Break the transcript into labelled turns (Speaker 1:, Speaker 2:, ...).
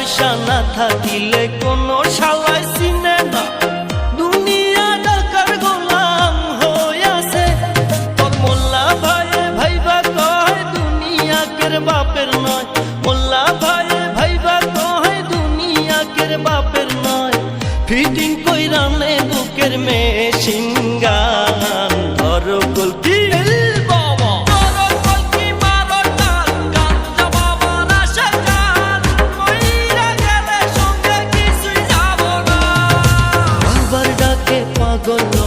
Speaker 1: পয়সা না থাকিলে কোনো শালায় চিনে না, দুনিয়া টাকার গোলাম হইয়াছে। তোর মোল্লা ভাইয়ে ভাইবা কয় দুনিয়া কের বাপের নয়, মোল্লা ভাইয়ে ভাইবা কয় দুনিয়া কের বাপের নয়। ফিটিং কইরা নে বুকের মেশিন গান, ধরো কলকি পাগল